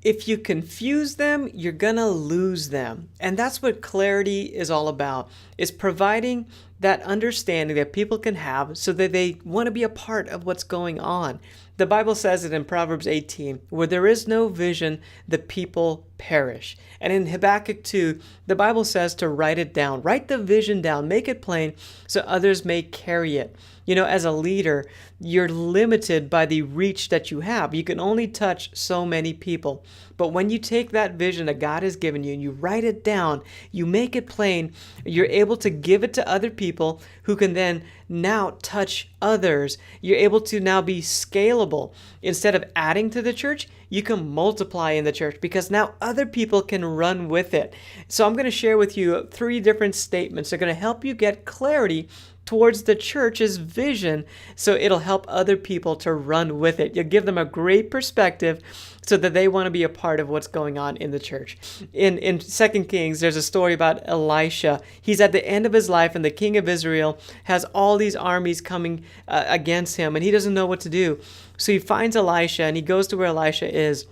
If you confuse them, you're gonna lose them. And that's what clarity is all about, is providing that understanding that people can have so that they want to be a part of what's going on. The Bible says it in Proverbs 18, where there is no vision, the people perish. And in Habakkuk 2, the Bible says to write it down. Write the vision down, make it plain so others may carry it. You know, as a leader, you're limited by the reach that you have. You can only touch so many people. But when you take that vision that God has given you and you write it down, you make it plain, you're able to give it to other people who can then now touch others. You're able to now be scalable. Instead of adding to the church, you can multiply in the church because now other people can run with it. So I'm going to share with you 3 different statements that are going to help you get clarity towards the church's vision, so it'll help other people to run with it. You'll give them a great perspective so that they want to be a part of what's going on in the church. In 2 Kings, there's a story about Elisha. He's at the end of his life, and the king of Israel has all these armies coming against him, and he doesn't know what to do. So he finds Elisha, and he goes to where Elisha is.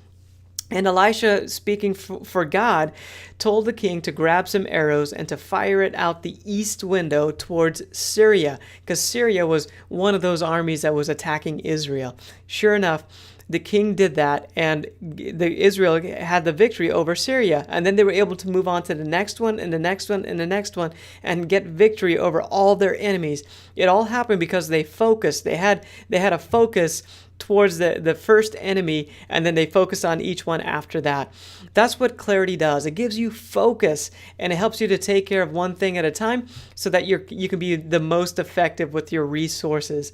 And Elisha, speaking for God, told the king to grab some arrows and to fire it out the east window towards Syria, because Syria was one of those armies that was attacking Israel. Sure enough, the king did that, and Israel had the victory over Syria. And then they were able to move on to the next one, and the next one, and the next one, and get victory over all their enemies. It all happened because they focused. They had a focus towards the first enemy, and then they focus on each one after that. That's what clarity does. It gives you focus, and it helps you to take care of one thing at a time so that you can be the most effective with your resources.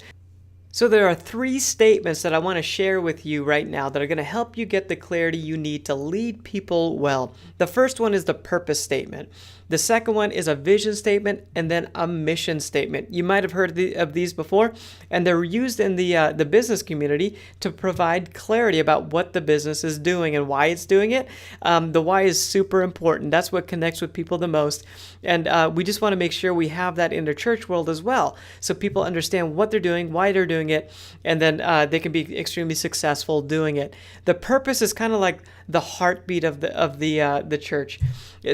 So there are 3 statements that I want to share with you right now that are going to help you get the clarity you need to lead people well. The first one is the purpose statement. The second one is a vision statement, and then a mission statement. You might have heard of these before, and they're used in the business community to provide clarity about what the business is doing and why it's doing it. The why is super important. That's what connects with people the most. And we just want to make sure we have that in the church world as well, so people understand what they're doing, why they're doing it, and then they can be extremely successful doing it. The purpose is kind of like the heartbeat of the church.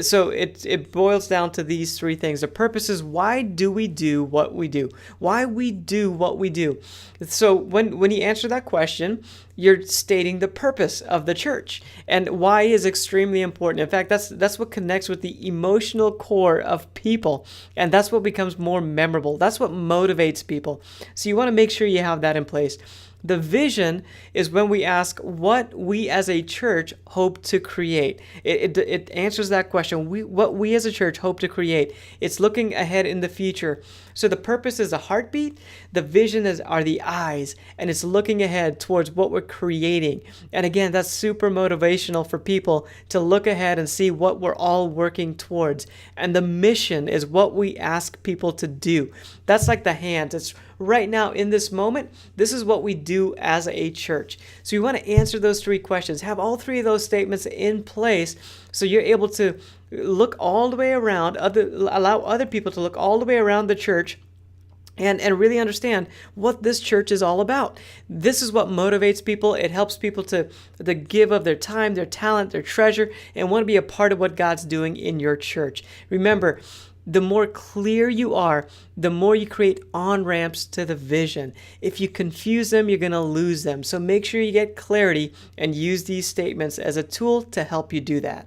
So it boils down to these 3 things. The purpose is, why do we do what we do? Why we do what we do. So when you answer that question, you're stating the purpose of the church, and why is extremely important. In fact, that's what connects with the emotional core of people, and that's what becomes more memorable. That's what motivates people. So you want to make sure you have that in place. The vision is when we ask what we as a church hope to create. It answers that question. What we as a church hope to create. It's looking ahead in the future. So the purpose is a heartbeat. The vision are the eyes, and it's looking ahead towards what we're creating. And again, that's super motivational for people to look ahead and see what we're all working towards. And the mission is what we ask people to do. That's like the hands. It's right now in this moment, this is what we do as a church. So you want to answer those 3 questions, have all 3 of those statements in place so you're able to look all the way around, allow other people to look all the way around the church and really understand what this church is all about. This is what motivates people. It helps people to give of their time, their talent, their treasure, and want to be a part of what God's doing in your church. Remember, the more clear you are, the more you create on-ramps to the vision. If you confuse them, you're going to lose them. So make sure you get clarity and use these statements as a tool to help you do that.